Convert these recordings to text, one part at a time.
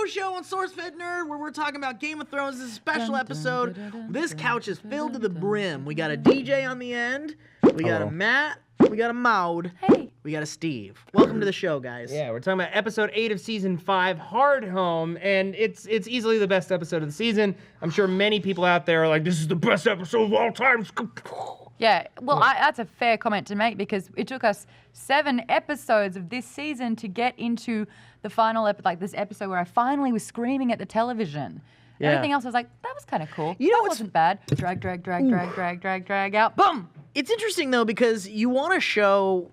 show on SourceFedNERD where we're talking about Game of Thrones. This is a special episode. This couch is filled to the brim. We got a DJ on the end. We got a Matt. We got a Maud. Hey. We got a Steve. Welcome to the show, guys. Yeah, we're talking about episode 8 of season 5, Hard Home, and it's easily the best episode of the season. I'm sure many people out there are like, this is the best episode of all time. Yeah, well, that's a fair comment to make because it took us 7 episodes of this season to get into the final this episode where I finally was screaming at the television. Yeah. Everything else was like, that was kind of cool. You know that what's- wasn't bad. Drag out. Boom! It's interesting, though, because you want a show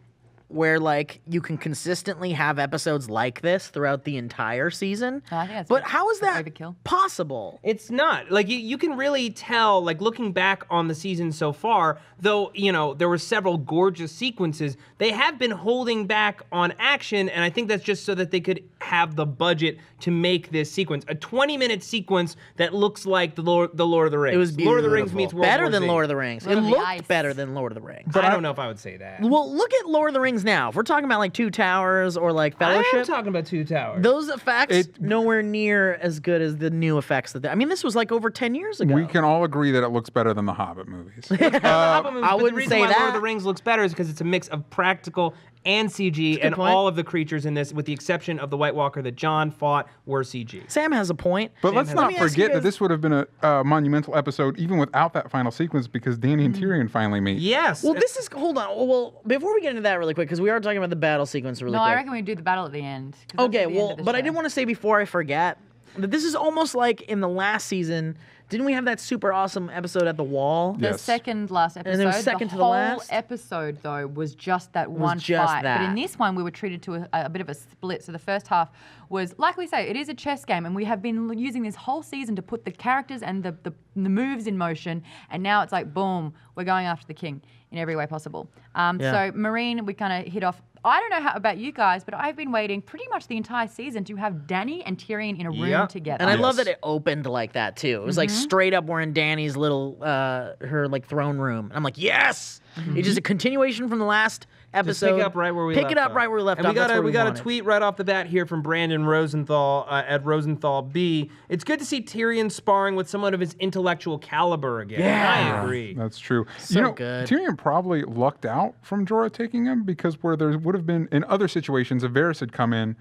where, like, you can consistently have episodes like this throughout the entire season. I think that's but how is that overkill. possible? It's not. Like, you can really tell, like, looking back on the season so far, though, you know, there were several gorgeous sequences, they have been holding back on action, and I think that's just so that they could have the budget to make this sequence. A 20-minute sequence that looks like the Lord of the Rings. It was beautiful. Lord of the Rings meets World better War than Z. Lord of the Rings. Lord It of the looked Ice. better than Lord of the Rings. But I don't know if I would say that. Well, look at Lord of the Rings now. If we're talking about like Two Towers or like I Fellowship, am talking about Two Towers. those effects nowhere near as good as the new effects that I mean, this was like over 10 years ago. We can all agree that it looks better than the Hobbit movies. I I wouldn't the reason say why Lord that. of the Rings looks better is because it's a mix of practical and CG, and point. all of the creatures in this, with the exception of the White Walker that John fought, were CG. Sam has a point. But let's Let not me ask you forget that guys- this would have been a monumental episode even without that final sequence because Dany and Tyrion finally meet. Yes. Well, this is hold on. Well, before we get into that really quick, because we are talking about the battle sequence really No, quick. I reckon we do the battle at the end. 'cause that's Okay, at the end well, of the but I show. did want to say before I forget that this is almost like in the last season. Didn't we have that super awesome episode at the wall? The Yes. second last episode. And it was second to the whole last? episode, though, was just that one just fight. that. But in this one, we were treated to a bit of a split. So the first half was, like we say, it is a chess game, and we have been using this whole season to put the characters and the moves in motion. And now it's like, boom, we're going after the king in every way possible. So Marine, we kind of hit off. I don't know how about you guys, but I've been waiting pretty much the entire season to have Dany and Tyrion in a room Yep. together. And I love that it opened like that too. It was like straight up we're in Dany's little her like throne room. And I'm like, yes! It's just a continuation from the last episode. Just pick up right where we left Pick it up off. right where we left and off. we got That's a where we got a wanted. tweet right off the bat here from Brandon Rosenthal at Rosenthal B. It's good to see Tyrion sparring with someone of his intellectual caliber again. Yeah. I agree. That's true. So good. Tyrion probably lucked out from Jorah taking him because where there would have been, in other situations, if Varys had come in,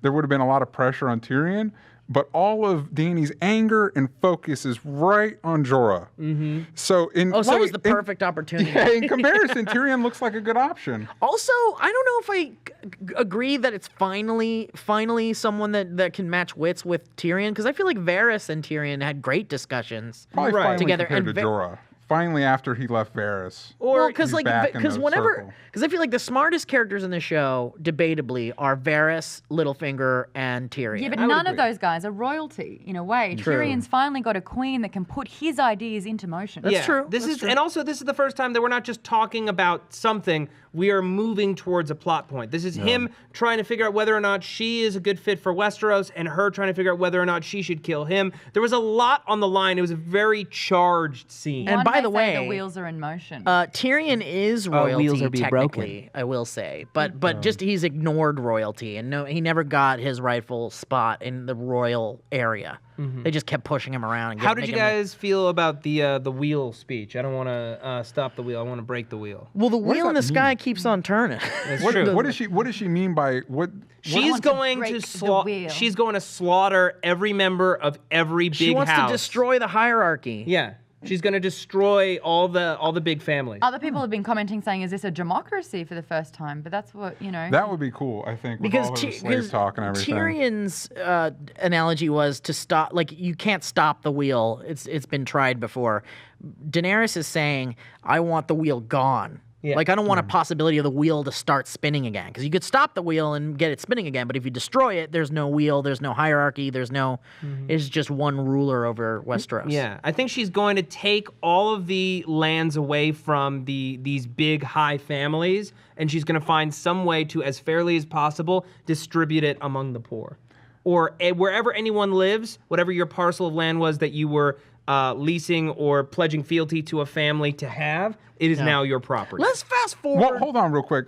there would have been a lot of pressure on Tyrion. But all of Dany's anger and focus is right on Jorah. Mm-hmm. So Oh, so it was the perfect opportunity. Yeah, in comparison, Tyrion looks like a good option. Also, I don't know if I agree that it's finally someone that can match wits with Tyrion, because I feel like Varys and Tyrion had great discussions Probably finally together. compared And to Jorah. Finally after he left Varys. Or because he's back in the whenever circle. because I feel like the smartest characters in the show, debatably, are Varys, Littlefinger, and Tyrion. Yeah, but would none of agree. those guys are royalty in a way. Tyrion's finally got a queen that can put his ideas into motion. That's true. This That's is true. and also this is the first time that we're not just talking about something. We are moving towards a plot point. This is him trying to figure out whether or not she is a good fit for Westeros, and her trying to figure out whether or not she should kill him. There was a lot on the line. It was a very charged scene. And One by may the say way, the wheels are in motion. Tyrion is royalty wheels are be technically, I will say, but just he's ignored royalty, and no, he never got his rightful spot in the royal area. They just kept pushing him around. And How did you making him guys feel about the wheel speech? I don't want to stop the wheel. I want to break the wheel. well, the wheel in the that sky keeps on turning. That's What true. does she mean by what? She's want to going break to the wheel. she's going to slaughter every member of every big She wants house. to destroy the hierarchy. Yeah, she's going to destroy all the big families. Other people have been commenting saying, is this a democracy for the first time? But that's what, you know. That would be cool, I think, with Because all of the slave talk and everything. Tyrion's analogy was to stop, like, you can't stop the wheel. It's been tried before. Daenerys is saying, I want the wheel gone. Yeah. Like, I don't want a possibility of the wheel to start spinning again. Because you could stop the wheel and get it spinning again, but if you destroy it, there's no wheel, there's no hierarchy, there's no... It's just one ruler over Westeros. Yeah, I think she's going to take all of the lands away from these big high families, and she's going to find some way to, as fairly as possible, distribute it among the poor. Or wherever anyone lives, whatever your parcel of land was that you were leasing or pledging fealty to a family to have, it is now your property. Let's fast forward. Well, hold on real quick,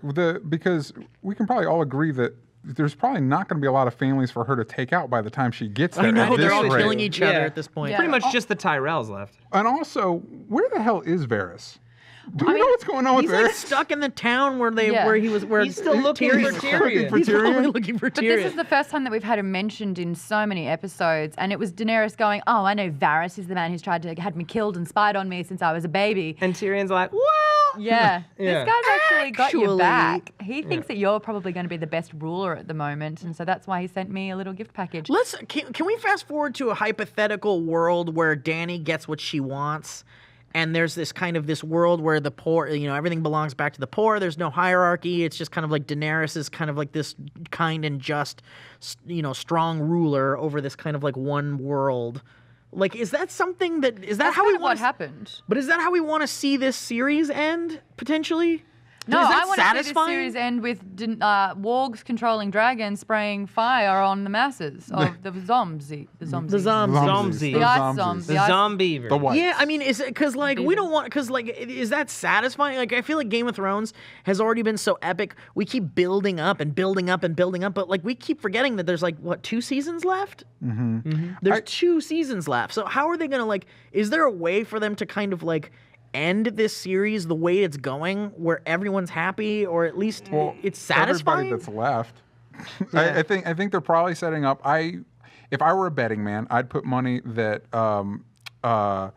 because we can probably all agree that there's probably not going to be a lot of families for her to take out by the time she gets there. I know, at they're this all rate. killing each other at this point. Yeah. Pretty much just the Tyrells left. And also, where the hell is Varys? Do we know what's going on with He's Varys? like stuck in the town where Yeah. He's still looking for Tyrion. He's probably Tyrion? looking for But Tyrion. this is the first time that we've had him mentioned in so many episodes, and it was Daenerys going, "Oh, I know Varys is the man who's had me killed and spied on me since I was a baby." And Tyrion's like, well, Yeah, Yeah. this guy's actually got your Actually- back. He thinks that you're probably going to be the best ruler at the moment, and so that's why he sent me a little gift package. Can we fast forward to a hypothetical world where Dany gets what she wants, and there's this kind of this world where the poor, everything belongs back to the poor. There's no hierarchy. It's just kind of like Daenerys is kind of like this kind and just, strong ruler over this kind of like one world. Like, is that something that is that That's how we kind of want what happened. But is that how we want to see this series end potentially? No, is that I want to see this satisfying? series end with wargs controlling dragons spraying fire on the masses of the zombies. The The zombies. Zombies. The The ice zombies. zombies. the zombie. The whites. Yeah, I mean, is it because like we don't want because like is that satisfying? Like I feel like Game of Thrones has already been so epic. We keep building up and building up and building up, but like we keep forgetting that there's like what 2 seasons left. There's 2 seasons left. So how are they gonna like? Is there a way for them to kind of like end this series the way it's going, where everyone's happy or at least it's satisfying? Everybody that's left. I think they're probably setting up. If I were a betting man, I'd put money that Baratheon,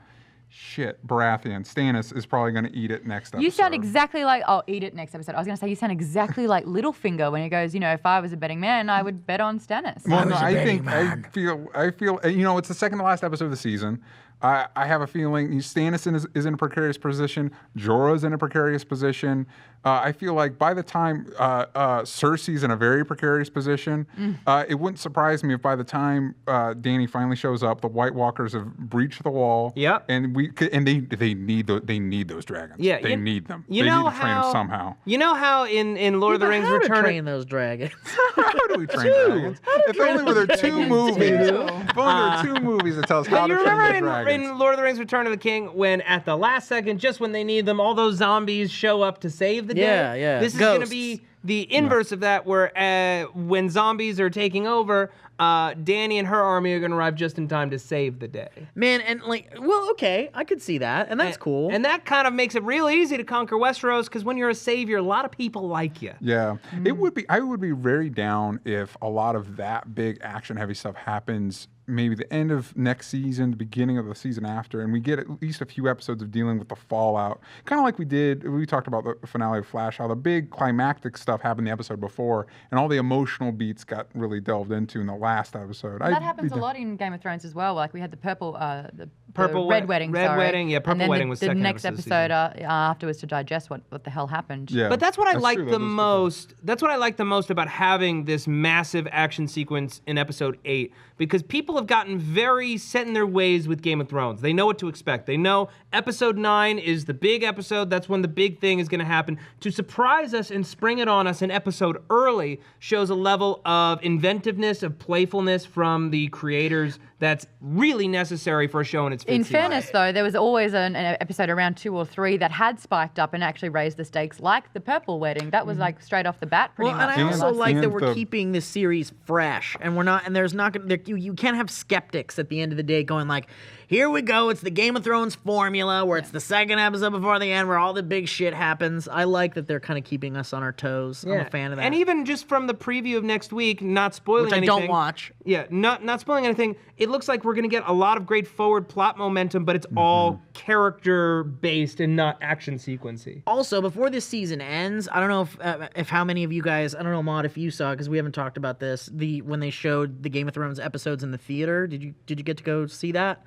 Stannis is probably going to eat it next episode. You sound exactly like, oh, eat it next episode. I was going to say, you sound exactly like Littlefinger when he goes, if I was a betting man, I would bet on Stannis. Well, no, I feel, it's the second to last episode of the season. I have a feeling Stannis is in a precarious position. Jorah's in a precarious position. I feel like by the time Cersei's in a very precarious position, it wouldn't surprise me if by the time Dany finally shows up, the White Walkers have breached the wall. Yep. And they need those dragons. Yeah, they need them. You they know need to train how them somehow. You know how in Lord of the Rings How to Return train those dragons. How do we train dragons? If only were there 2 movies. If only there were 2 movies that tell us how to you train remember the dragons. in Lord of the Rings Return of the King when at the last second, just when they need them, all those zombies show up to save the day? Yeah. This is going to Ghosts. be the inverse of that, where when zombies are taking over, Dany and her army are going to arrive just in time to save the day. Man, and like, well, okay, I could see that, and that's cool. And that kind of makes it real easy to conquer Westeros, because when you're a savior, a lot of people like you. Yeah, it would be. I would be very down if a lot of that big action-heavy stuff happens. Maybe the end of next season, the beginning of the season after, and we get at least a few episodes of dealing with the fallout. Kind of like we talked about the finale of Flash, how the big climactic stuff happened the episode before, and all the emotional beats got really delved into in the last episode. That happens a lot in Game of Thrones as well. Like we had the Purple Red Wedding. Red sorry. Wedding, yeah, Purple and then Wedding was the second next episode of episode afterwards to digest what the hell happened. Yeah, But that's what I like true, the that is most. That's what I like the most about having this massive action sequence in episode 8, because people have gotten very set in their ways with Game of Thrones. They know what to expect. They know episode 9 is the big episode. That's when the big thing is going to happen. To surprise us and spring it on us an episode early shows a level of inventiveness, of playfulness from the creators that's really necessary for a show in its 15th In fairness, though, there was always an episode around 2 or 3 that had spiked up and actually raised the stakes, like the Purple Wedding. That was like straight off the bat, pretty Well, much. and I also like that and we're the- keeping this series fresh, and we're not, and there's not gonna, you can't have skeptics at the end of the day going like, here we go, it's the Game of Thrones formula where it's the second episode before the end where all the big shit happens. I like that they're kind of keeping us on our toes. I'm a fan of that. And even just from the preview of next week, not spoiling Which I anything. don't watch. Yeah, not spoiling anything. It looks like we're going to get a lot of great forward plot momentum, but it's all character-based and not action sequency. Also, before this season ends, I don't know if how many of you guys, I don't know, Maud, if you saw, because we haven't talked about this, when they showed the Game of Thrones episodes in the theater. Did you get to go see that?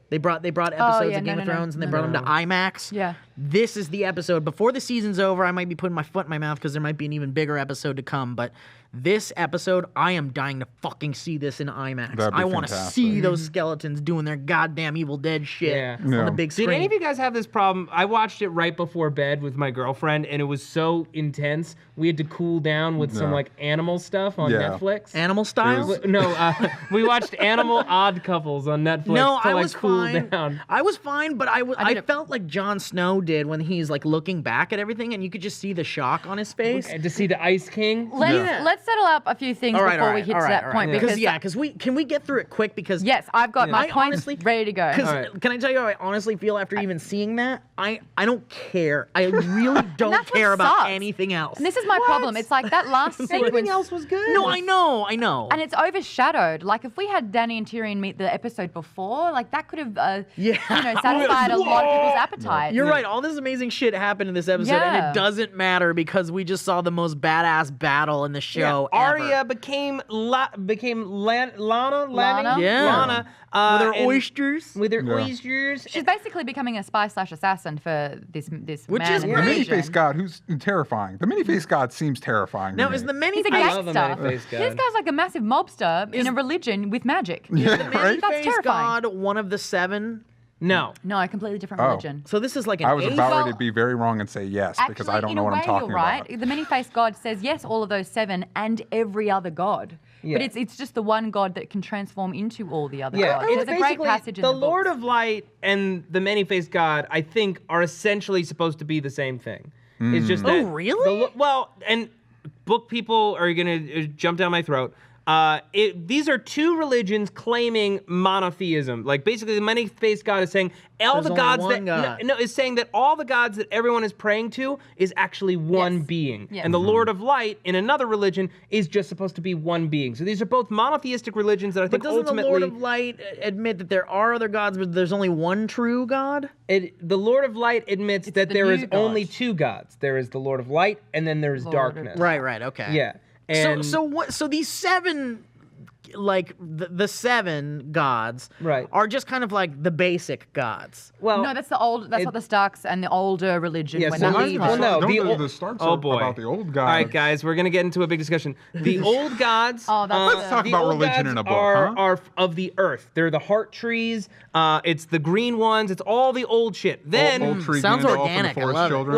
They brought episodes of Game of Thrones and they brought them to IMAX. Yeah. This is the episode. Before the season's over, I might be putting my foot in my mouth because there might be an even bigger episode to come. But this episode, I am dying to fucking see this in IMAX. That'd be I want to fantastic. see those skeletons doing their goddamn Evil Dead shit Yeah. on Yeah. the big screen. Did any of you guys have this problem? I watched it right before bed with my girlfriend, and it was so intense. We had to cool down with some No. like animal stuff on Yeah. Netflix. Animal style? No, we watched Animal Odd Couples on Netflix No, to I like was cool fine. down. I was fine, but I felt like Jon Snow did when he's like looking back at everything, and you could just see the shock on his face. And to see the Ice King. Let's settle up a few things before we hit to that point. Because can we get through it quick? Because yes, I've got my points ready to go. Can I tell you how I honestly feel after even seeing that? I don't care. I really don't care about anything else. And this is my problem. It's like that last sequence. Everything else was good. No, I know. And it's overshadowed. Like if we had Dany and Tyrion meet the episode before, like that could have, satisfied a lot of people's appetite. You're right. All this amazing shit happened in this episode, and it doesn't matter because we just saw the most badass battle in the show ever. Arya became Lana. Yeah. Lana. With her oysters. With her oysters. She's basically becoming a spy/assassin for this Which man is in The great. religion. many-faced god, who's terrifying. The many-faced god seems terrifying. Now, to is me. the many He's a I love the gangster. many-faced god. This guy's like a massive mobster in a religion with magic. Yeah, the right? That's many-faced terrifying. god one of the 7? No. No, a completely different Oh. religion. So this is like an I was 8? about ready to be very wrong and say yes because I don't know what I'm talking you're right. about. The many-faced God says yes, all of those 7 and every other god. Yeah. But it's just the one god that can transform into all the other Yeah, gods. it's There's a great basically passage in the the Lord books. of Light and the many-faced God, I think, are essentially supposed to be the same thing. It's just that. Oh, really? And book people are gonna jump down my throat. These are two religions claiming monotheism. Like basically, the many-faced God is saying all There's the only gods one that God. is saying that all the gods that everyone is praying to is actually one Yes. being, Yes. and the Lord of Light in another religion is just supposed to be one being. So these are both monotheistic religions that I But think doesn't ultimately the Lord of Light admit that there are other gods, but there's only one true God? the Lord of Light admits that the there new is God. only two gods. There is the Lord of Light, and then there's Lord of- darkness. Right, okay. Yeah. And So what? So these 7, like the 7 gods, Right. are just kind of like the basic gods. well, No, that's what the Starks and the older religion. Yeah, when so that not was even- started. well, no, Don't the the Starks oh are boy. about the old gods. All right, guys, we're gonna get into a big discussion. The old gods. Oh, that's Let's talk the about old religion gods in a book, are of the earth. They're the heart trees. It's the green ones. It's all the old shit. Then old tree sounds Gandalf and the organic, I Forest love it. Children,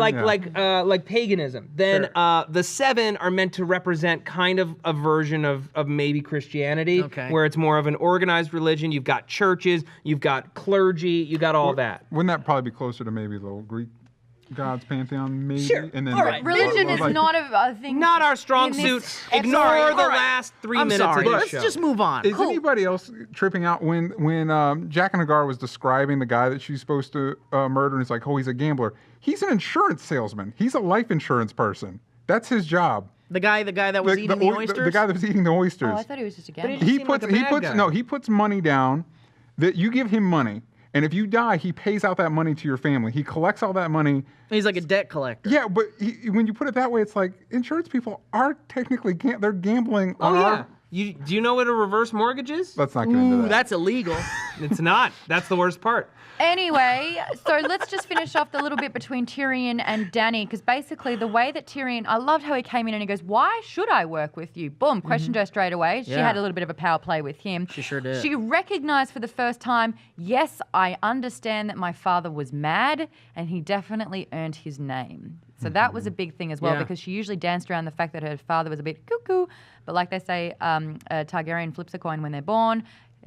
yeah. like paganism. Then the 7 are meant to represent kind of a version of maybe Christianity, Okay. where it's more of an organized religion. You've got churches, you've got clergy, you got all that. Wouldn't that probably be closer to maybe the old Greek gods pantheon, maybe? Sure. And then All right. Religion is like- not a thing. Not our strong in suit. this Ignore episode. the All right. last 3 I'm minutes sorry. of the Let's show. just move on. Is anybody else tripping out when Jack and Hagar was describing the guy that she's supposed to murder, and it's like, oh, he's a gambler. He's an insurance salesman. He's a life insurance person. That's his job. The guy that was eating the oysters? The guy that was eating the oysters. Oh, I thought he was just a he gambler. just he seemed puts like a bad guy. he puts money down that you give him money, and if you die, he pays out that money to your family. He collects all that money. He's like a debt collector. Yeah, but when you put it that way, it's like insurance people are technically they're gambling Oh on yeah. our. Do you know what a reverse mortgage is? Let's not get into Ooh, that. that's illegal. It's not. That's the worst part. Anyway, so let's just finish off the little bit between Tyrion and Dany, because basically the way that Tyrion, I loved how he came in and he goes, "Why should I work with you?" Boom, questioned her straight away. She Yeah. had a little bit of a power play with him. She sure did. She recognized for the first time, yes, I understand that my father was mad, and he definitely earned his name. So that was a big thing as well, Yeah. because she usually danced around the fact that her father was a bit cuckoo. But like they say, a Targaryen flips a coin when they're born.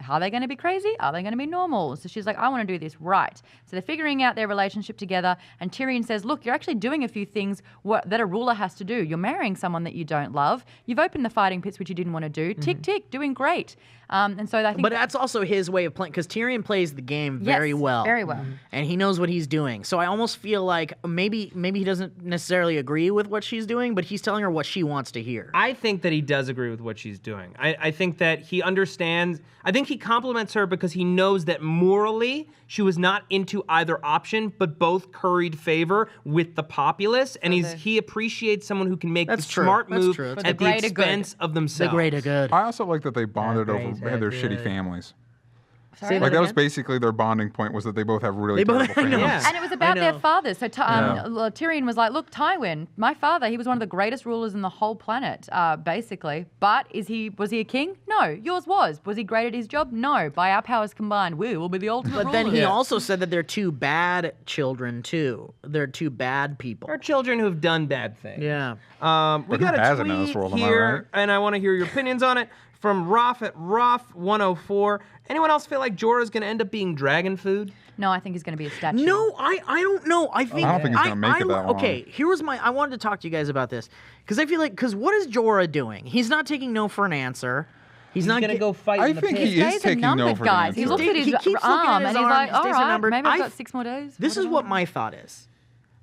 Are they going to be crazy? Are they going to be normal? So she's like, I want to do this right. So they're figuring out their relationship together. And Tyrion says, look, you're actually doing a few things that a ruler has to do. You're marrying someone that you don't love. You've opened the fighting pits, which you didn't want to do. Tick, tick, doing great. And so I think... But that's also his way of playing, because Tyrion plays the game very Yes, well. very well. And he knows what he's doing. So I almost feel like maybe he doesn't necessarily agree with what she's doing, but he's telling her what she wants to hear. I think that he does agree with what she's doing. I think that he understands. I think he compliments her because he knows that morally she was not into either option, but both curried favor with the populace, and he appreciates someone who can make the That's true. smart That's move true. For the at the greater good. expense of The themselves. greater good. I also like that they bonded over great, their good. shitty families. Sorry? Like that was basically their bonding point, was that they both have really They both- terrible I know. families. Yeah. And it was about I their know. fathers. So Tyrion was like, look, Tywin, my father, he was one of the greatest rulers in the whole planet, basically. But was he a king? No. Yours was. Was he great at his job? No. By our powers combined, we will be the ultimate But then rulers. he also said that they're two bad children, too. They're two bad people. Or children who've done bad things. Yeah. We But who got a hasn't tweet in this world, am I here, right? and I want to hear your opinions on it. from Roth at Roth104. Anyone else feel like Jorah's going to end up being dragon food? No, I think he's going to be a statue. No, I don't know. I think I don't think he's gonna make it that long. Okay, here was I wanted to talk to you guys about this because I feel like what is Jorah doing? He's not taking no for an answer. He's not going to go fight I in the think pit. he is taking no for an guys. He answer. looks at He his keeps looking at arm his and he's arm, like, his all days are right, numbered. maybe I've got 6 more days. This is what my thought is.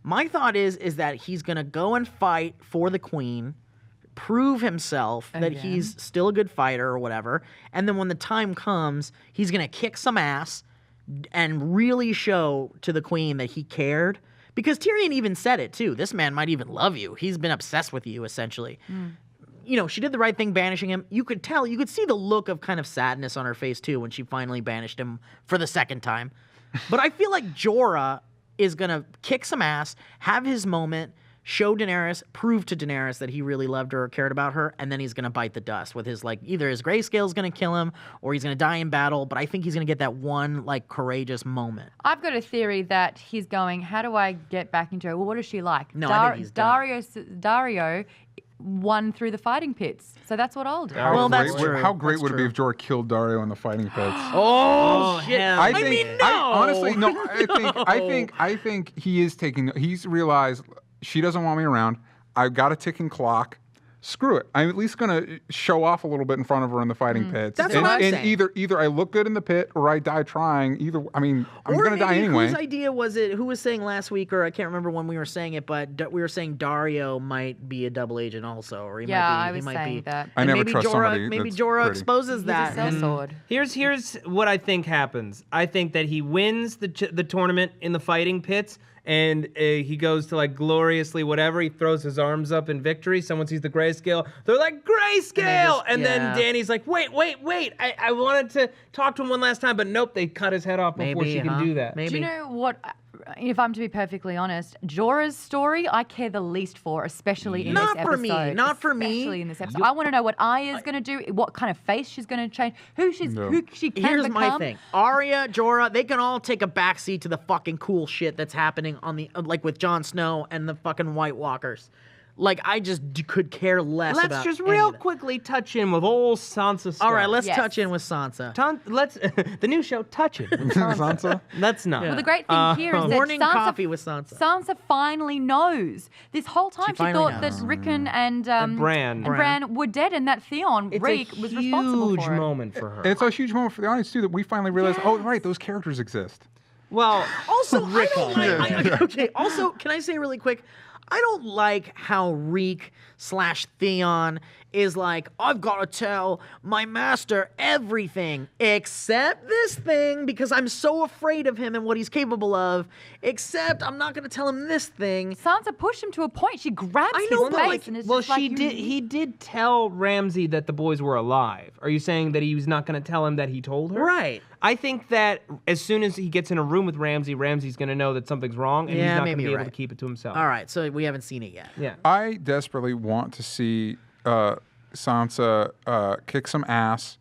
My thought is that he's gonna go and fight for the queen, prove himself that Again. he's still a good fighter or whatever, and then when the time comes, he's gonna kick some ass and really show to the queen that he cared. Because Tyrion even said it too. This man might even love you. He's been obsessed with you, essentially. You know, she did the right thing banishing him. You could see the look of kind of sadness on her face too when she finally banished him for the second time. But I feel like Jorah is gonna kick some ass, have his moment, show Daenerys, prove to Daenerys that he really loved her or cared about her, and then he's gonna bite the dust with his either his grayscale's gonna kill him or he's gonna die in battle. But I think he's gonna get that one courageous moment. I've got a theory that he's going, how do I get back into her? Well, what is she like? No, I think he's done. Dario won through the fighting pits. So that's what I'll do. Well, that's true. How great That's would it be true. if Jorah killed Dario in the fighting pits? Oh shit! hell I yeah. think, mean, no. honestly, no. I think he is taking. He's realized she doesn't want me around. I've got a ticking clock. Screw it. I'm at least gonna show off a little bit in front of her in the fighting pits. That's and, what I'm and saying. either I look good in the pit or I die trying. I'm Or gonna die maybe anyway. Whose idea was it? Who was saying last week, or I can't remember when we were saying it, but we were saying Dario might be a double agent also, or he Yeah, might be. I was he might saying be. that. I And never maybe trust Jorah, somebody maybe that's Jorah pretty. exposes He's a that. sellsword. Here's what I think happens. I think that he wins the tournament in the fighting pits, and he goes to gloriously whatever. He throws his arms up in victory. Someone sees the grayscale. They're like, grayscale! And then Dany's like, wait. I wanted to talk to him one last time, but nope, they cut his head off before she can do that. Maybe. Do you know what? If I'm to be perfectly honest, Jorah's story I care the least for, especially in this Not episode. for me, not for me. Especially in this episode. I want to know what Arya's going to do, what kind of face she's going to change, who she can Here's become. my thing. Arya, Jorah, they can all take a backseat to the fucking cool shit that's happening on the with Jon Snow and the fucking White Walkers. I just could care less Let's about just any real of that. quickly touch in with old Sansa Stark. All right, let's Yes. touch in with Sansa. Let's the new show, Touch It. with Sansa. Sansa? Let's not. Well, the great thing here is that Morning Sansa, coffee with Sansa. Sansa finally knows. This whole time she finally thought knows. that Rickon and Bran. Bran were dead, and that Theon It's Reek a was responsible huge for it. moment for her. And it's a huge moment for the audience too that we finally realized. Oh, right, those characters exist. Well, Also, I don't like. Okay. Also, can I say really quick? I don't like how Reek/Theon is like, I've got to tell my master everything except this thing because I'm so afraid of him and what he's capable of. Except I'm not going to tell him this thing. Sansa pushed him to a point. She grabs I know, his but, face, and it's well, just like, she did. He did tell Ramsay that the boys were alive. Are you saying that he was not going to tell him that he told her? Right. I think that as soon as he gets in a room with Ramsay, Ramsay's going to know that something's wrong, and Yeah, he's not going maybe to be you're able to right. keep it to himself. All right. So we haven't seen it yet. Yeah. I desperately want to see Sansa kick some ass.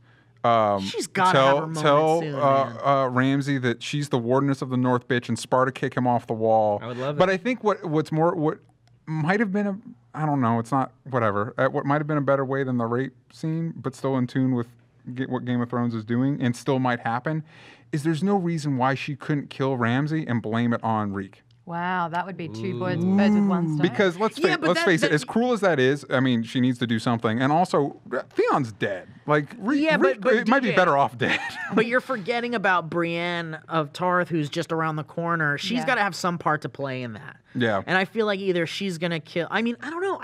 She's gotta have her moment tell soon, man. Ramsay that she's the wardeness of the North bitch and Sparta kick him off the wall. I would love But it. I think what might have been I don't know, it's not whatever. What might have been a better way than the rape scene, but still in tune with what Game of Thrones is doing and still might happen, is there's no reason why she couldn't kill Ramsay and blame it on Reek. wow, that would be two birds with one stone. Because let's Yeah, but face it, that- as cruel as that is, I mean, she needs to do something. And also, Theon's dead. Yeah, but it might be DJ better off dead. But you're forgetting about Brienne of Tarth, who's just around the corner. She's Yeah. got to have some part to play in that. Yeah. And I feel like either she's gonna kill. I mean, I don't know.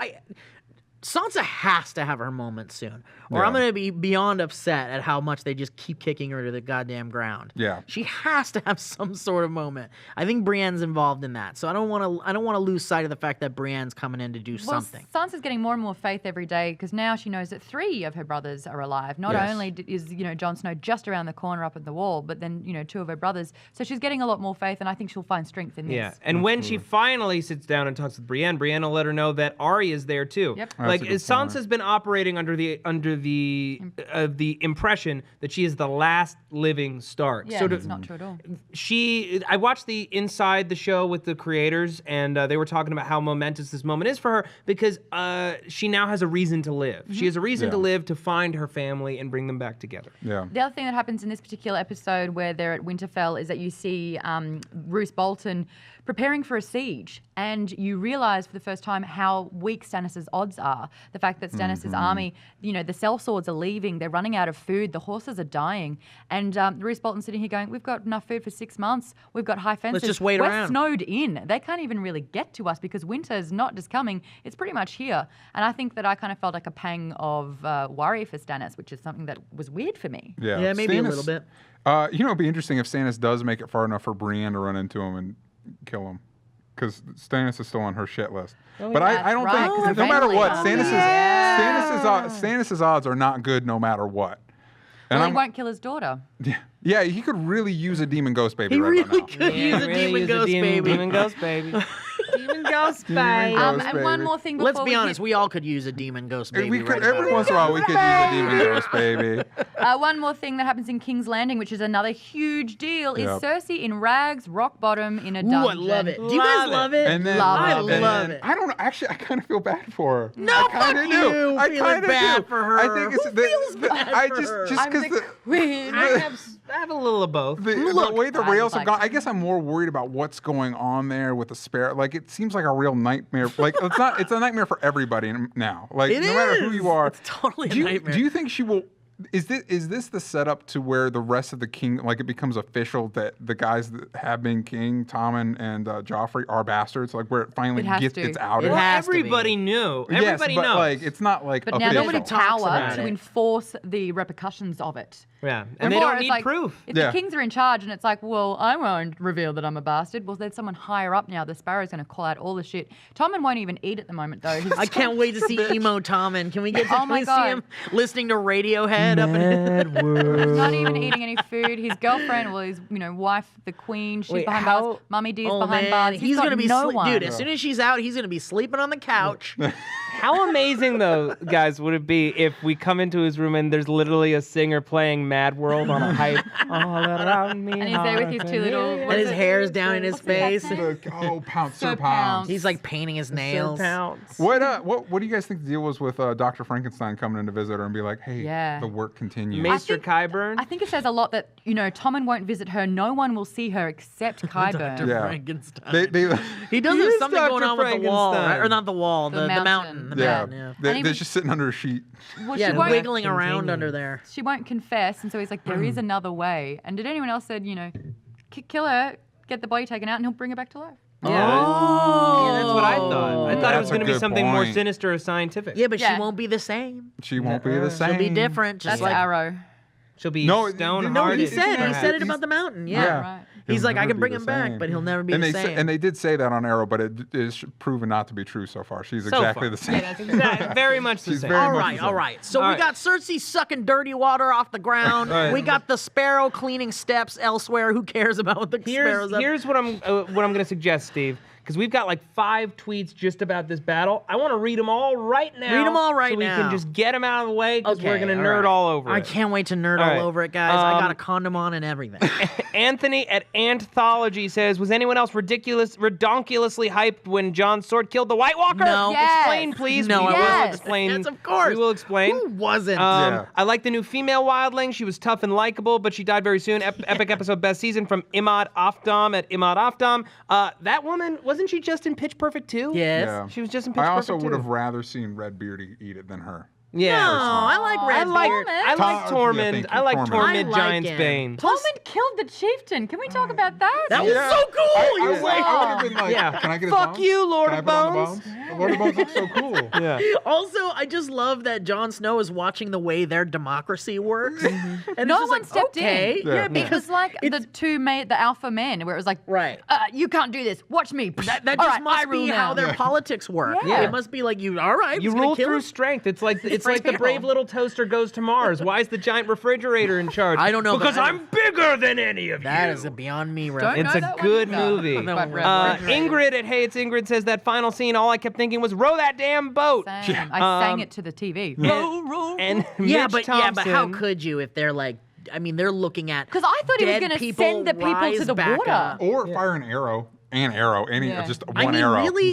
Sansa has to have her moment soon, or Yeah. I'm gonna be beyond upset at how much they just keep kicking her to the goddamn ground. Yeah. She has to have some sort of moment. I think Brienne's involved in that, so I don't want to lose sight of the fact that Brienne's coming in to do something. Sansa's getting more and more faith every day because now she knows that 3 of her brothers are alive. Not Yes. only is Jon Snow just around the corner up at the wall, but then 2 of her brothers. So she's getting a lot more faith, and I think she'll find strength in this. Yeah, and when she finally sits down and talks with Brienne will let her know that Arya's there too. Yep. I Like a good Sansa's point. been operating under the impression that she is the last living Stark. Yeah, So that's not true at all. I watched the Inside the Show with the creators, and they were talking about how momentous this moment is for her because she now has a reason to live. She has a reason to live, to find her family and bring them back together. Yeah. The other thing that happens in this particular episode where they're at Winterfell is that you see Roose Bolton preparing for a siege, and you realize for the first time how weak Stannis' odds are. The fact that Stannis' army, the sellswords are leaving, they're running out of food, the horses are dying, and Roose Bolton's sitting here going, we've got enough food for 6 months, we've got high fences. Let's just wait We're around. snowed in. They can't even really get to us because winter is not just coming, it's pretty much here. And I think that I kind of felt like a pang of worry for Stannis, which is something that was weird for me. Yeah, maybe a little bit. It'd be interesting if Stannis does make it far enough for Brienne to run into him and kill him. Because Stannis is still on her shit list. But I don't right, think, 'cause no matter family. what, Oh, Stannis' odds are not good no matter what. And Well, he won't kill his daughter. yeah, he could really use a demon ghost baby He right really about now. could use a demon ghost baby. Demon ghost baby. Demon ghost baby. Ghost And one baby. more thing before Let's be we honest, hit- we all could use a demon ghost baby. We could, right every about once in a while, we could use a demon ghost baby. One more thing that happens in King's Landing, which is another huge deal, is Yep. Cersei in rags, rock bottom, in a Ooh, dungeon. I love it. Do you guys love it? And then, I and love then- it. I don't know. Actually, I kind of feel bad for her. No, I kind fuck of you, do. I feeling kind of bad do. for her. I think it's Who feels bad I for just her? just I'm because the queen. I have a little of both. the way the I rails was have like- gone, I guess I'm more worried about what's going on there with the Sparrow. Like, it seems like a real nightmare. Like, it's a nightmare for everybody now. Like, It no matter who is. you are. It's totally a do you, nightmare. Do you think she will? Is this the setup to where the rest of the king, like, it becomes official that the guys that have been king, Tommen and Joffrey, are bastards? Like, where it finally It has gets to. it's out. It Well, has to be. everybody knew. Yes, Everybody but knows. like, it's not like But now official. there's the talks power about to it. enforce the repercussions of it. Yeah, and they Before, don't it's need like, proof. If Yeah. the kings are in charge and it's like, well, I won't reveal that I'm a bastard. Well, there's someone higher up now. The Sparrow's going to call out all the shit. Tommen won't even eat at the moment, though. He's I can't wait to see emo Tommen. Can we get to Oh my see God. him listening to Radiohead up in He's not even eating any food. His girlfriend, well, his wife, the queen, she's Wait, behind how- bars. Mummy D's Oh behind man, bars. he's got gonna be no sleep, one. dude. As soon as she's out, he's gonna be sleeping on the couch. How amazing, though, guys, would it be if we come into his room and there's literally a singer playing Mad World on a hype all around me? And he's there with his two little- And his hair's down in his What's the cat's face. name? Pounce, Sir Sir Pounce. He's like painting his nails. What do you guys think the deal was with Dr. Frankenstein coming in to visit her and be like, hey, Yeah. the work continues? Maester think- Qyburn? I think it says a lot that, Tommen won't visit her. No one will see her except Qyburn. Yeah. Frankenstein. They He does He have is something Dr. going on with the wall, right? Frankenstein. Or not the wall, The the mountain. mountain. The yeah. mountain, yeah. They're And he- just sitting under a sheet. Well, Yeah, she won't, wiggling around continue. under there. she won't confess, and so he's like, there is another way. And did anyone else said, kill her, get the body taken out, and he'll bring her back to life? Yeah, that's what I thought. I thought it That's was a going to be good something more point. sinister or scientific. Yeah, but Yeah. she won't be the same. She won't be the same. She'll be different. Just That's like Arrow. She'll be No, stone-hearted. no, he Isn't said that- it about the mountain. Yeah. Yeah. Right. He's He'll like, I never can be bring the him back, same. but he'll never be and the they same. and they did say that on Arrow, but it is proven not to be true so far. She's So exactly far. the same. Yeah, that's exactly, very much the She's same. very All much right, the same. all right. So All we right. got Cersei sucking dirty water off the ground. Right. We got the sparrow cleaning steps elsewhere. Who cares about what the sparrows up? Here's what I'm going to suggest, Steve. Because we've got like 5 tweets just about this battle. I want to read them all right now. Read 'em all right so we now. can just get them out of the way because we're going to all nerd right. all over I it. can't wait to nerd All all right. over it, guys. I got Um, a condom on and everything. Anthony at Anthology says, was anyone else redonkulously hyped when Jon's sword killed the White Walker? No. Yes. Explain, please. No, we I will wasn't. explain. Yes, of course. We will explain. Who wasn't? Yeah. I like the new female wildling. She was tough and likable, but she died very soon. Epic episode best season from Imad Afdam at Imad Afdam. That woman, wasn't she just in Pitch Perfect 2? Yes. Yeah. She was just in Pitch I Perfect also 2. would have rather seen Redbeard eat it than her. Yeah. No, I like I Red like Beard. I like Yeah, Tormund. thank you, I like Tormund. Tormund I like Giant's him. Bane. Tormund killed the chieftain. Can we talk about that? That was so cool. I He would was like, have been like, Yeah. can I get his Fuck bones? you, Lord Can I of put on the Bones. Lord of Bones looks so cool. Yeah. Also, I just love that Jon Snow is watching the way their democracy works. And it's No just one like, stepped okay. in. Yeah. Yeah, It because was like it's- the alpha men, where it was like, Right. you can't do this. Watch me. that All just right, must I be rule how now. their politics work. Yeah. It must be like, all right, You who's gonna rule kill through him? strength. It's like It's like the brave little toaster goes to Mars. Why is the giant refrigerator in charge? I don't know. Because I'm bigger than any of you. That is a beyond me Don't reference. know It's a that one good either. movie. But Ingrid at Hey It's Ingrid says that final scene, all I kept thinking was row that damn boat. Same. I sang it to the TV. And Yeah, Mitch but how Thompson- could you if they're like? I mean, they're looking at. Because I thought he was dead going to people send the people rise to the back water. up. Or fire an arrow. Any Yeah. just I one mean, arrow. really,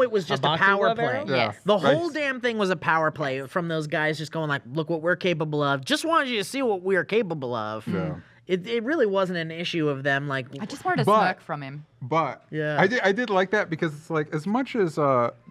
it was just a boxing power glove play. arrow? Yeah. Yes. The Right. whole damn thing was a power play from those guys just going like, look what we're capable of. Just wanted you to see what we are capable of. Yeah. It really wasn't an issue of them like. I just wanted a But- smirk from him. But Yeah. I did like that because it's like as much as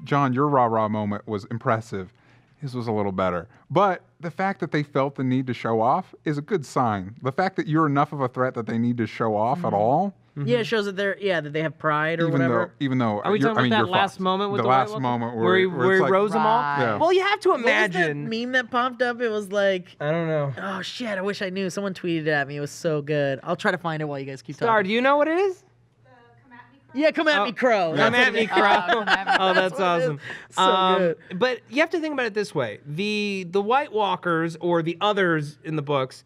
John, your rah-rah moment was impressive, his was a little better. But the fact that they felt the need to show off is a good sign. The fact that you're enough of a threat that they need to show off at all, Yeah, it shows that that they have pride or whatever. even though Are we you're, talking I mean, about you're that last fucked. moment with the White last Walker? moment where he it's like, rose them all? Right. Yeah. Well, you have to What was that imagine. meme that popped up? It was like, I don't know. oh shit, I wish I knew. Someone tweeted it at me. It was so good. I'll try to find it while you guys keep Star, talking. do you know what it is? Yeah, come at me, Crow. Come That's at what me, it is. Crow. Come at me. Oh, that's what it is. awesome. So good. But you have to think about it this way: the White Walkers or the others in the books,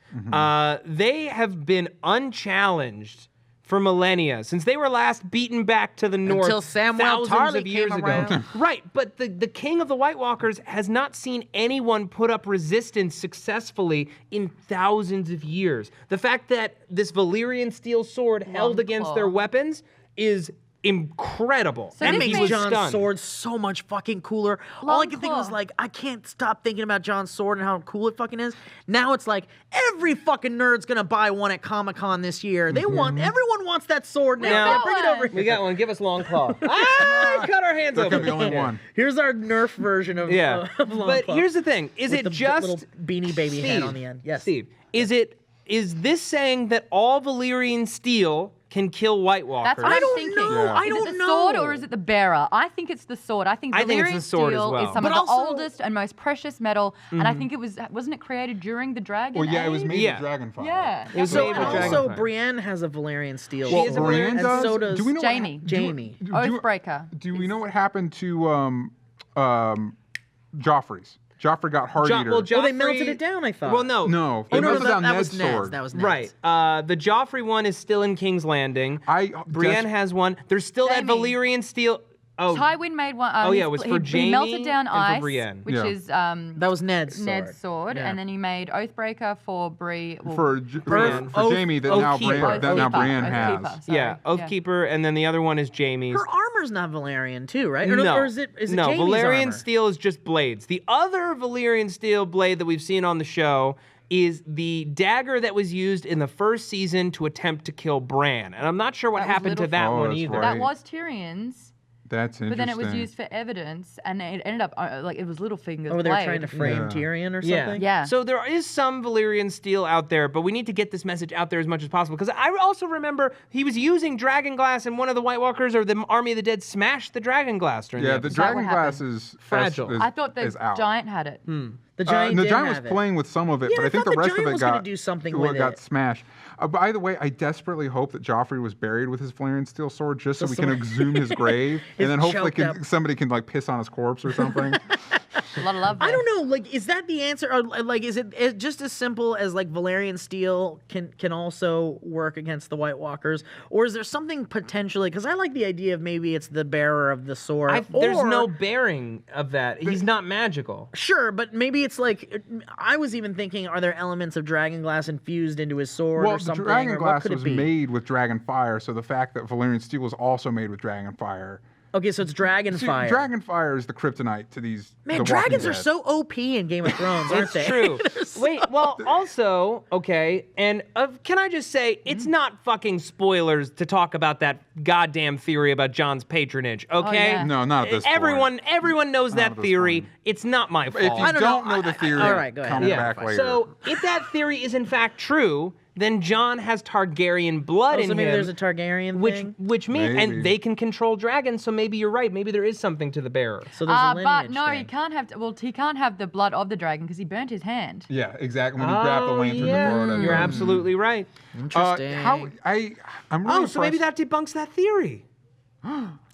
they have been unchallenged for millennia since they were last beaten back to the north Until Samwell thousands Tarly of years came ago. around. Right, but the king of the White Walkers has not seen anyone put up resistance successfully in thousands of years. The fact that this Valyrian steel sword held against claw. their weapons is incredible. So That this And he makes means- was John's stunned. sword so much fucking cooler. All I Long could think was claw. like, I can't stop thinking about John's sword and how cool it fucking is. Now it's like every fucking nerd's gonna buy one at Comic-Con this year. They want everyone wants that sword now. Now- Yeah, bring it over one. here. We got one. Give us Long Claw. Cut our hands There could open. be only one. Here's our Nerf version of Yeah. of Long But Claw. here's the thing. Is With it the just little beanie baby head Steve, on the end? Yes. Steve, is this saying that all Valyrian steel can kill White Walkers? That's what I I'm don't thinking. know. Yeah. I Is don't it the know. sword or is it the bearer? I think it's the sword. I think I think it's Valyrian the sword as steel well. is some But of the also- oldest and most precious metal, and I think wasn't it created during the Dragon Well, yeah, it was Age? made Yeah. with Dragonfire. Yeah. It was So made with also Dragonfire. Brienne has a Valyrian steel. She Well, is a Brienne Valyrian- does. and so does do we know Jaime. Jamie. Oathbreaker. Do we know what happened to Joffrey's? Joffrey got Heart Eater. Oh, they melted it down, I thought. Well, no. No, Oh, they no, melted down that Ned's was Ned's. sword. That was Ned's. Right. The Joffrey one is still in King's Landing. Brienne has one. There's still that Jaime. Valyrian steel. Oh, Tywin made one. Oh, yeah, it was for he melted Jaime down and for ice, Brienne. which Yeah. is That was Ned's sword. Ned's sword, Yeah. and then he made Oathbreaker for for Brienne. Jamie that now Oathkeeper. Brienne has. yeah, Oathkeeper, and then the other one is Jaime's. Her armor's not Valyrian too, right? Or, No, or is it no. Jaime's Valyrian armor? steel is just blades. The other Valyrian steel blade that we've seen on the show is the dagger that was used in the first season to attempt to kill Bran, and I'm not sure what That was happened to Littlefinger. that Oh, one that's either. right. That was Tyrion's, That's interesting. but then it was used for evidence, and it ended up like it was Littlefinger's Oh, they were blade. trying to frame Yeah. Tyrion or Yeah. something? Yeah. So there is some Valyrian steel out there, but we need to get this message out there as much as possible. Because I also remember he was using dragon glass, and one of the White Walkers or the Army of the Dead smashed the dragon glass during Yeah, the the episode. dragon what glass happened? is Fragile. Is, I thought the is out. giant had it. The giant the did giant was have it. playing with some of it, Yeah, but I I think thought the the rest of giant it was gonna got do something well, with got it. smashed. By the way, I desperately hope that Joffrey was buried with his Valyrian steel sword just so we can someone- exhume his grave, His and then hopefully choked up- somebody can like piss on his corpse or something. A lot of love. I there. don't know. Like, is that the answer? Or like, is it just as simple as like Valyrian steel can also work against the White Walkers, or is there something potentially? Because I like the idea of maybe it's the bearer of the sword. There's or- no bearing of that. He's not magical. Sure, but maybe it's like I was even thinking: are there elements of dragon glass infused into his sword Well, or the something? dragon or what glass could it was be? made with dragon fire, so the fact that Valyrian steel was also made with dragon fire. Okay, so it's dragon See, fire. dragon fire is the kryptonite to these. Man, the Walking dragons are Dead. so OP in Game of Thrones, aren't It's they? true. They're so- Wait, well, also, okay, and can I just say, it's not fucking spoilers to talk about that goddamn theory about John's patronage, okay? yeah. No, not at this point. Everyone knows Not that at this theory. point. It's not my fault. If you I don't don't know. know the theory, all right, go ahead. come Yeah. back later. So, if that theory is in fact true, then John has Targaryen blood in so maybe him. there's a Targaryen thing. Which means, Maybe. and they can control dragons, so maybe you're right. Maybe there is something to the bearer. So there's a lineage but no, thing. he can't have. He can't have the blood of the dragon because he burnt his hand. yeah, exactly. When you grab the lantern before it. You're absolutely right. Interesting. I'm really Oh, so maybe impressed- that debunks that theory.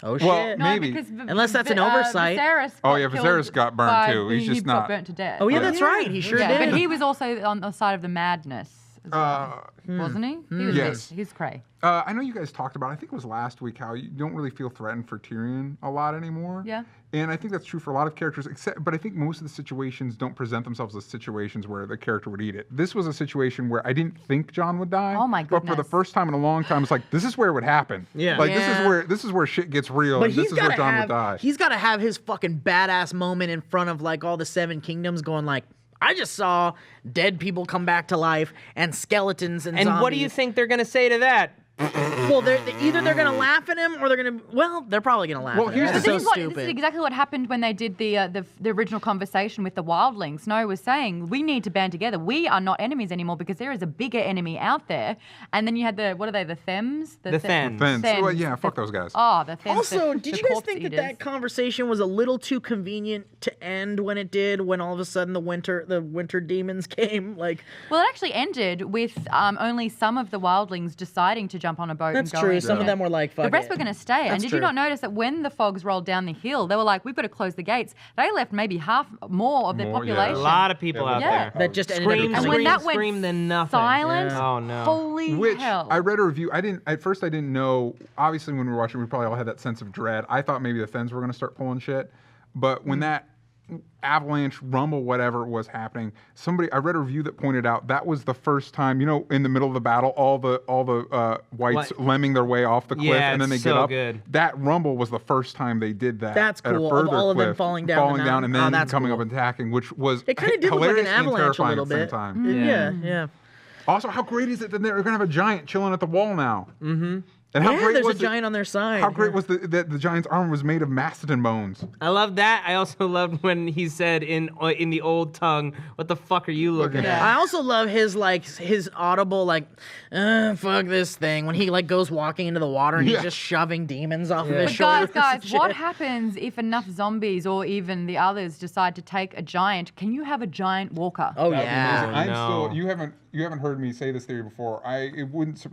Oh shit. Well, No, maybe. because Unless that's an oversight. Viserys Oh, yeah, killed Viserys got burned, by- too. He's just got not- burnt to death. Oh yeah, that's right. He sure yeah, did. but he was also on the side of the madness, as well, wasn't he? He was Yes. He's cray. I know you guys talked about, I think it was last week, how you don't really feel threatened for Tyrion a lot anymore. Yeah. And I think that's true for a lot of characters, but I think most of the situations don't present themselves as situations where the character would eat it. This was a situation where I didn't think Jon would die. Oh my But for the goodness. first time in a long time, it's like, this is where it would happen. Yeah. Like Yeah. this is where shit gets real. But and this is where Jon would die. he's got to have his fucking badass moment in front of like all the Seven Kingdoms, going like, I just saw dead people come back to life and skeletons and zombies. what do you think they're gonna say to that? Well, either they're gonna laugh at him or they're gonna. Well, they're probably gonna laugh. Well, at him. here's That's the so This is stupid. exactly what happened when they did the original conversation with the wildlings. Snow was saying, we need to band together. We are not enemies anymore because there is a bigger enemy out there. And then you had the, what are they, the Thems? The Thens. Thens. Thems. Well, yeah, fuck those guys. Oh, the Thems. Also, the did you guys corpse think that eaters. that conversation was a little too convenient to end when it did? When all of a sudden the winter demons came, like. Well, it actually ended with only some of the wildlings deciding to jump on a boat That's and go true. in. Some of them were like, fuck The rest it. were going to stay. And That's did true. you not notice that when the fogs rolled down the hill, they were like, we've got to close the gates. They left maybe half more of their More, yeah. population. A lot of people out Yeah. there. That just ended up Scream, And becoming. when that went scream, then nothing. silent, Oh no. holy Which hell. I read a review. At first I didn't know. Obviously, when we were watching, we probably all had that sense of dread. I thought maybe the Thens were going to start pulling shit, but when that avalanche, rumble, whatever was happening, I read a review that pointed out that was the first time, in the middle of the battle, all the whites What? lemming their way off the cliff, Yeah, and then they it's get so up. good. That rumble was the first time they did that. That's at a cool, of further all of them cliff, falling down the mountain. and Oh, then that's coming cool. up and attacking, which was It kind of did look like an hilarious and avalanche a terrifying little at the same bit. time. Yeah. Also, how great is it that they're going to have a giant chilling at the wall now? Mm-hmm. And how Yeah, great there's was a giant on their side. How great was that the giant's armor was made of mastodon bones? I love that. I also loved when he said in the old tongue, "What the fuck are you looking Yeah. at?" I also love his audible fuck this thing when he goes walking into the water and Yeah. he's just shoving demons off of his But shoulders. guys, and what shit. happens if enough zombies or even the others decide to take a giant? Can you have a giant walker? Oh That'd be yeah. amazing. no. You haven't heard me say this theory before.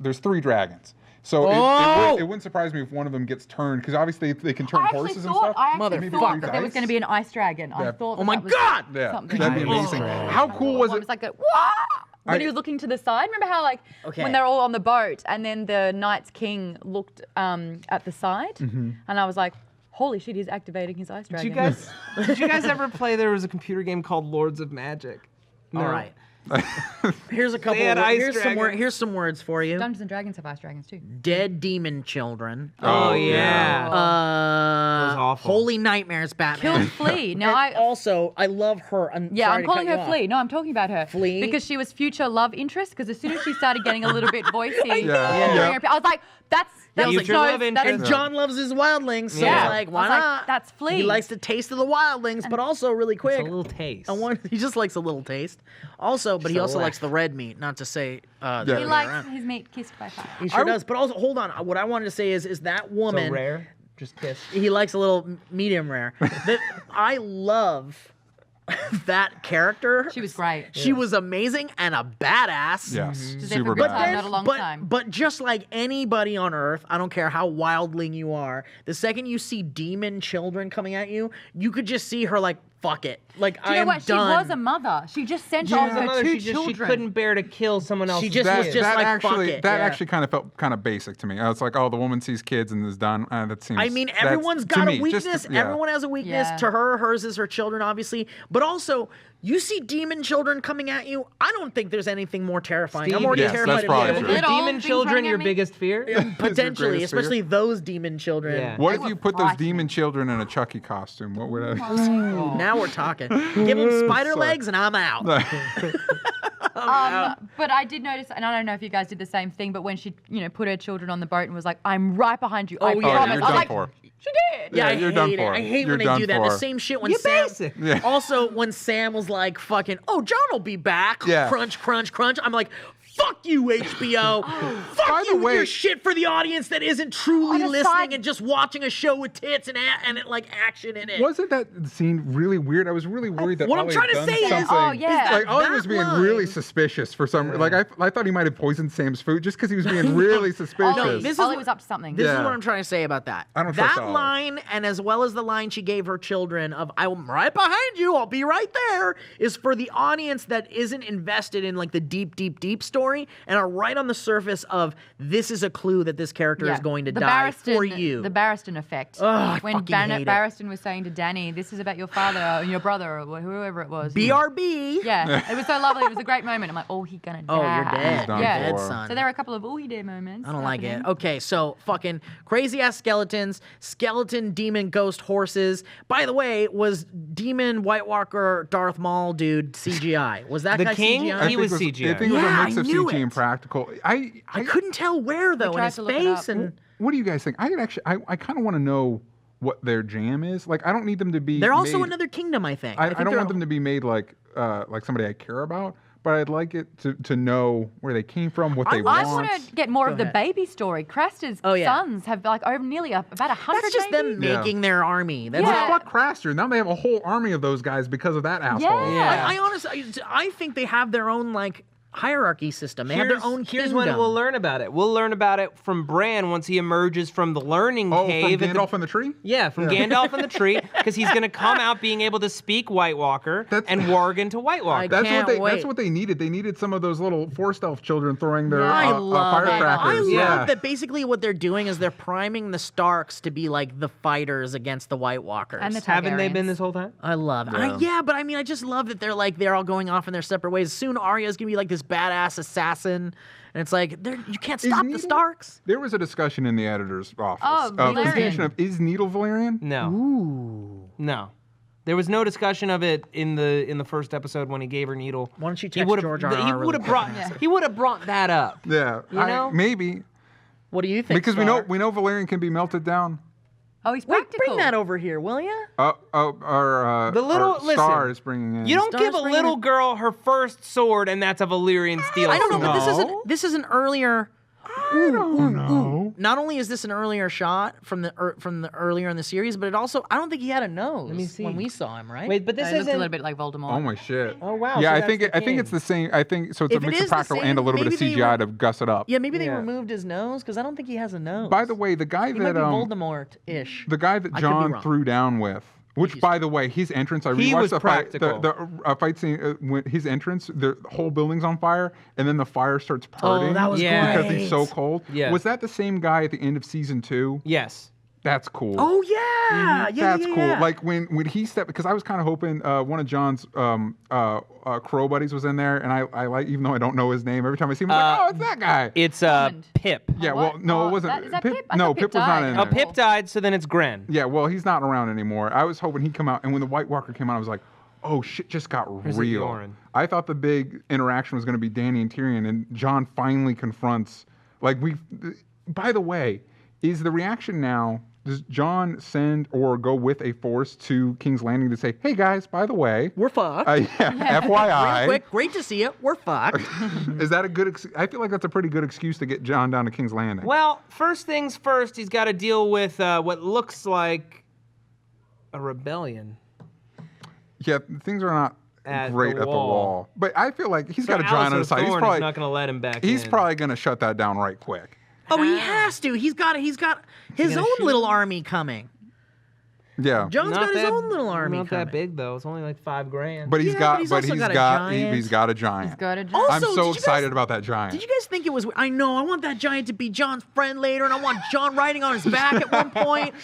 There's 3 dragons. So Oh! it wouldn't surprise me if one of them gets turned, because obviously they can turn I actually horses and thought, stuff. I actually Motherfucker. thought that there was Ice? going to be an ice dragon. I Yeah. thought Oh my that was God! Yeah, something. that'd be amazing. How cool was It it? was like Wah! When I- he was looking to the side. Remember how Okay. when they're all on the boat and then the Night's King looked at the side, Mm-hmm. and I was like, holy shit, he's activating his ice dragon. Did you guys ever play? There was a computer game called Lords of Magic. No. All right. Here's a couple. They had ice dragons. Here's some words for you. Dungeons and Dragons have ice dragons too. Dead demon children. Oh, Oh, yeah. Uh, was awful. Holy nightmares, Batman. Killed Flea. Now And also, I love her. Yeah, I'm calling her Flea. No, I'm talking about her. Flea? Because she was future love interest. Because as soon as she started getting a little bit voicey, Yeah. I was like, that's Future Snow- love that interest. And is John loves his wildlings, so Yeah. like, I why was like, not? that's Flea. He likes the taste of the wildlings, but also really quick. A little taste. He just likes a little taste. Also, but he Just a also laugh. likes the red meat. Not to say the Yeah. other He way likes around. his meat kissed by fire. He sure does. But also, hold on. What I wanted to say is that woman. So rare. Just kiss. He likes a little medium rare. I love that character. She was great. She was amazing and a badass. Yes, She's super there for a good bad. time, not a long time. But just like anybody on Earth, I don't care how wildling you are, the second you see demon children coming at you, you could just see her like, fuck it. Like, Do you I know am what? done. She was a mother. She just sent Yeah. off her Mother, two she children. couldn't bear to kill someone else. She just was just like, fuck it. That Yeah. actually kind of felt kind of basic to me. It's like, oh, the woman sees kids and is done. That seems. I mean, that's- everyone's to got me, a just- weakness. yeah. Everyone has a weakness. Yeah. To her, hers is her children, obviously. But also, you see demon children coming at you. I don't think there's anything more terrifying. I'm Steve, already yes, terrified that's of probably demons. true. Little demon things children running at your me? biggest fear? Potentially, greatest fear? especially those demon children. Yeah. What They if were you put those frightening. demon children in a Chucky costume? What would I? Now we're talking. Give them spider Sorry. legs and I'm out. But I did notice, and I don't know if you guys did the same thing, but when she, put her children on the boat and was like, "I'm right behind you," I yeah. promise. Oh, You're you're I was done like, for. she did. Yeah, you're I done hate for. it. I hate You're when they done do that. The for. same shit when You're Sam. basic. Yeah. Also, when Sam was like, "Fucking, oh, John will be back." Yeah. Crunch, crunch, crunch. I'm like, Fuck you, HBO. Fuck By the you with way- your shit for the audience that isn't truly On a listening side- and just watching a show with tits and like action in it. Wasn't that scene really weird? I was really worried that What I'm Ollie trying had to done say is- something. Oh, yeah. Like Ollie That was being line- really suspicious for some. Like I thought he might have poisoned Sam's food just because he was being really suspicious. Ollie, this is Ollie what- was up to something. This is Yeah. what I'm trying to say about that. I don't trust that Ollie. line, and as well as the line she gave her children of "I'm right behind you, I'll be right there," is for the audience that isn't invested in like the deep story and are right on the surface of this is a clue that this character is going to die for you. The Barristan effect. Ugh, I when fucking hate it. Barristan was saying to Danny, "This is about your father and your brother or whoever it was." BRB. Yeah, it was so lovely. It was a great moment. I'm like, "Oh, he's gonna die." Oh, you're dead. done You're Yeah. dead, for. son. So there are a couple of "oh, he dead" moments. I don't like it. happening. Okay, so fucking crazy ass skeletons, skeleton, demon, ghost, horses. By the way, was demon, White Walker, Darth Maul dude CGI? Was that The guy king? CGI? He was CGI. I think it was Yeah, a mix I of knew CG it. and practical. I couldn't tell where though, in tried his to look it face up. and. What do you guys think? I kind of want to know what their jam is. Like, I don't need them to be. They're also made- another kingdom, I think. I think don't they're want them to be made like somebody I care about, but I'd like it to know where they came from, what they I want. want to get more Go of the ahead. baby story. Craster's Oh, yeah. sons have like over nearly about 100. That's just them maybe? Yeah. making their army. That's Yeah. Fuck Craster. Now they have a whole army of those guys because of that asshole. Yeah. I honestly, I think they have their own like hierarchy system. They have their own Here's kingdom. when we'll learn about it. We'll learn about it from Bran once he emerges from the learning Oh, from cave. at the- Gandalf in the tree? Yeah, from Gandalf in the tree, because he's going to come out being able to speak White Walker and warg into White Walker. Can't wait. That's what they needed. They needed some of those little Forest Elf children throwing their I love it. I firecrackers. love yeah. that basically what they're doing is they're priming the Starks to be like the fighters against the White Walkers. And the Haven't they been Targaryens. this whole time? I love it. Yeah. But I mean, I just love that they're all going off in their separate ways. Soon Arya's gonna be like this badass assassin, and it's like you can't stop the Needle- Starks. There was a discussion in the editor's office Oh, of Valerian. discussion of is Needle Valerian? No. Ooh. No. There was no discussion of it in the first episode when he gave her needle. Why don't you He text would've- George R. He R. would have really brought. quick? He would have brought that up. Yeah, You know? maybe What do you think? because Star? we know Valerian can be melted down. Oh, he's Wait, practical. bring that over here, will ya? The little- our listen, Star is bringing in. You don't Star's give a bringing little it- girl her first sword, and that's a Valyrian steel. I don't know, but No. this is an earlier. I don't know. Not only is this an earlier shot from the earlier in the series, but it also I don't think he had a nose me see. when we saw him, right? Wait, but this It looks isn't. a little bit like Voldemort. Oh my shit. Oh, wow, Yeah, so I that's think the I think it's king. the same. I think so. It's If a it mix of is the practical same, and a little bit of maybe they CGI were- to guss it up. Yeah, maybe they Yeah. removed his nose because I don't think he has a nose. By the way, the guy he might that be Voldemort-ish. the guy that I could be John wrong. threw down with, which by the way, his entrance, I He rewatched was the fight, practical. the fight scene when his entrance, the whole building's on fire, and then the fire starts parting that was Yeah. because great. he's so cold. Yes. Was that the same guy at the end of season 2? Yes. That's cool. Oh yeah, yeah, That's yeah, cool. yeah. Like when he stepped, because I was kind of hoping one of John's crow buddies was in there, and I like, even though I don't know his name, every time I see him, I'm like, oh, it's that guy. It's Hammond. Pip. Yeah, what? well, no, Oh, it wasn't. is that Pip? I No, thought Pip Pip was not died. in Oh, there. Pip died, so then it's Gren. Yeah, well, he's not around anymore. I was hoping he'd come out, and when the White Walker came out, I was like, oh, shit just got it real. Yoren? I thought the big interaction was going to be Dany and Tyrion, and John finally confronts, by the way, is the reaction now, does John send or go with a force to King's Landing to say, hey guys, by the way, We're fucked. FYI. Real quick, great to see you. We're fucked. Is that a good, I feel like that's a pretty good excuse to get John down to King's Landing. Well, first things first, he's got to deal with what looks like a rebellion. Yeah, things are not At great the at the wall. But I feel like he's got a giant on his side. He's Thorne probably is not going to let him back He's in. probably going to shut that down right quick. Oh, he has to. He's got his gonna own shoot little him? army coming. Yeah. John's Not got his that- own little army Not coming. that big though. It's only like $5,000. But he's Yeah, got but he's also got a giant. he's got a giant. He's got a Also, I'm did so you excited guys- about that giant. Did you guys think it was? I know. I want that giant to be John's friend later, and I want John riding on his back at one point.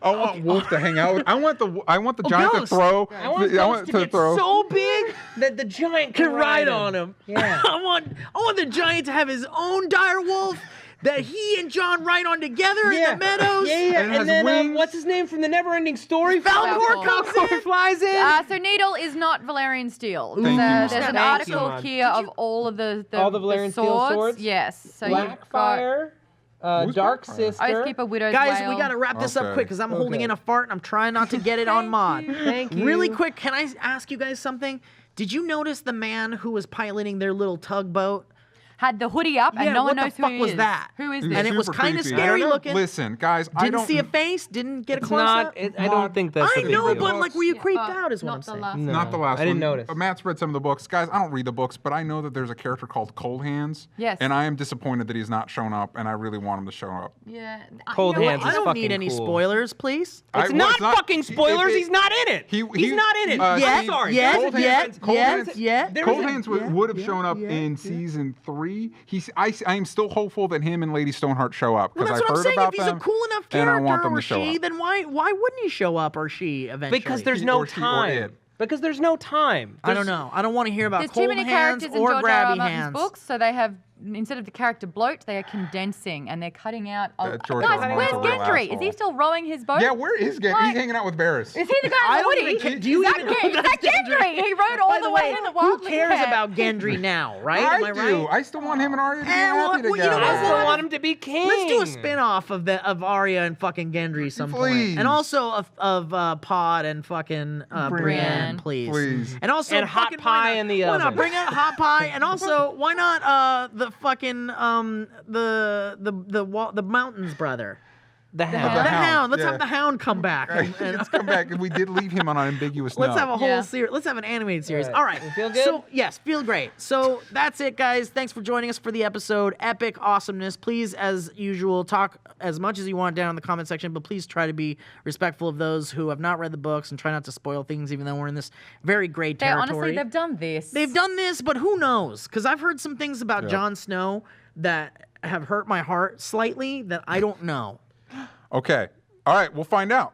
I want Wolf to hang out with. I want the giant to Ghost. throw. I want Ghost to get throw. so big that the giant can ride on him. Yeah. I want the giant to have his own dire wolf that he and John ride on together in the meadows. Yeah, yeah. And it has And then wings. what's his name from the Never-Ending Story? Falcor comes Falcor in. flies in. So Needle is not Valerian steel. Thank you, There's Mom. an Thank you, article Mom. here of all of the All the Valerian steel swords? Yes. So you've got Blackfire, Who's Dark Blackfire? Sister. Oathkeeper, Widow's Guys, Wail. we got to wrap this up Okay. quick because I'm holding Okay. in a fart and I'm trying not to get it on mod. Thank you. Really quick, can I ask you guys something? Did you notice the man who was piloting their little tugboat? had the hoodie up and Yeah, no one what knows the fuck who he was is. that? Who is He's this? And it was super kind of creepy. scary looking. Listen, guys, I Didn't don't see a face. Didn't get a It's close not. up. I don't think that's. I a big know, deal. but like, were you creeped out? Is what not I'm the saying. last No. Not the last one. I didn't notice. Matt's read some of the books. Guys, I don't read the books, but I know that there's a character called Cold Hands. Yes. And I am disappointed that he's not shown up, and I really want him to show up. Yeah. Cold you know Hands what? I don't fucking need any cool. spoilers, please. It's not fucking spoilers. He's not in it. He's not in it. Yet, sorry. yet, There's a difference. Cold Hands would have shown up yeah, in season 3. I am still hopeful that him and Lady Stoneheart show up Well, because that's I've what I'm heard saying. about If he's a them, cool enough and I want character, them or to show she, up. then why wouldn't he show up, or she eventually? Because there's He no or she or time. it. Because there's no time. I don't know. I don't want to hear about There's cold too many hands characters in or George R. R. grabby Martin's hands. books, so they have, instead of the character bloat, they are condensing and they're cutting out. George R. R. Guys, Martin's where's a real Gendry? Is he asshole. still rowing his boat? Yeah, where is Gendry? Like- He's hanging out with Varys. Is he the guy I in the don't Woody? even ca- do you even know Is that that's Gendry? He rode all By the the way way, in the who Wildling cares camp. about Gendry now, right? Am I I right? do. I still want him and Arya to be happy well, you know together. what? I still want him to be king. Let's do a spin-off of Arya and fucking Gendry some point. Please. And also of Pod and fucking Brienne, please. Please. And also And hot fucking, pie why not? in the Why not oven. bring out hot pie? And also, why not the fucking the Mountains brother? The Hound. Hound. The Hound. Let's yeah. have the Hound come back. And Let's come back. We did leave him on an ambiguous let's note. have a whole Yeah. series. Let's have an animated series. Right. All right. You feel good? So yes, feel great. So that's it, guys. Thanks for joining us for the episode. Epic awesomeness. Please, as usual, talk as much as you want down in the comment section, but please try to be respectful of those who have not read the books and try not to spoil things, even though we're in this very great territory. Honestly, they've done this. They've done this, but who knows? Because I've heard some things about Jon Snow that have hurt my heart slightly that I don't know. Okay. All right. We'll find out.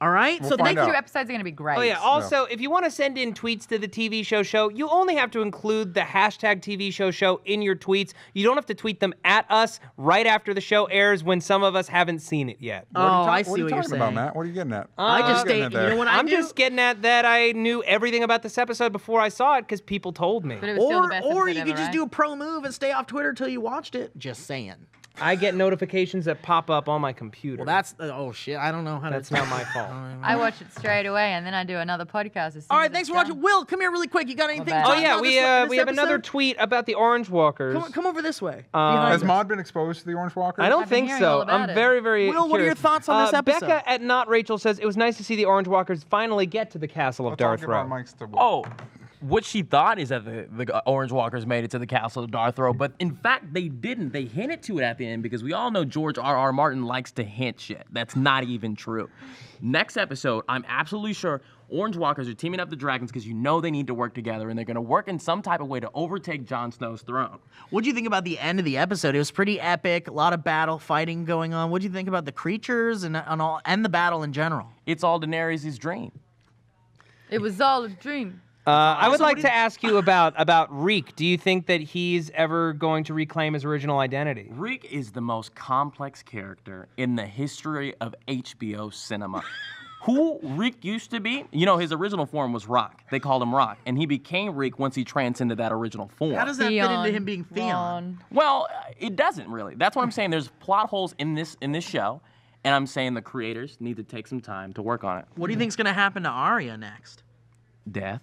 All right? We'll So find thank Next out. two episodes are going to be great. Oh yeah. Also, if you want to send in tweets to the TV show, you only have to include the hashtag TV show in your tweets. You don't have to tweet them at us right after the show airs when some of us haven't seen it yet. Oh, I What see are you what you're talking saying. about, Matt? What are you getting at? I just What are you state, getting you at there? know what I I'm do? just getting at that I knew everything about this episode before I saw it because people told me. But it was still the best Or episode you could ever, just right? do a pro move and stay off Twitter till you watched it. Just saying. I get notifications that pop up on my computer. Well, that's oh shit. I don't know how That's to. not my fault. I watch it straight away and then I do another podcast. As soon All right, as thanks it's for watching. done. Will, come here really quick. You got anything? to bad. talk Oh yeah, about this we have another episode? tweet about the Orange Walkers. Come over this way. behind Has us. Maud been exposed to the Orange Walkers? I don't I've been think hearing all so. about I'm it. very, very Will, what are your curious. thoughts on this episode? Becca at Not Rachel says it was nice to see the Orange Walkers finally get to the castle of Let's all Darth give our Row. mics to Will. Oh, what she thought is that the Orange Walkers made it to the castle of Darth Row, but in fact they didn't. They hinted to it at the end because we all know George R. R. Martin likes to hint shit. That's not even true. Next episode, I'm absolutely sure Orange Walkers are teaming up the dragons because you know they need to work together and they're going to work in some type of way to overtake Jon Snow's throne. What'd you think about the end of the episode? It was pretty epic. A lot of battle fighting going on. What'd you think about the creatures and the battle in general? It's all Daenerys' dream. It was all a dream. I would like to ask you about Reek. Do you think that he's ever going to reclaim his original identity? Reek is the most complex character in the history of HBO cinema. Who Reek used to be, you know, his original form was Rock. They called him Rock. And he became Reek once he transcended that original form. How does that fit into him being Theon? Ron. Well, it doesn't really. That's what I'm saying. There's plot holes in this show. And I'm saying the creators need to take some time to work on it. What do you think's gonna happen to Arya next? Death.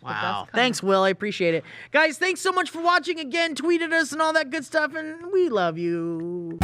Wow. Thanks, Will. I appreciate it. Guys, thanks so much for watching again. Tweet at us and all that good stuff, and we love you.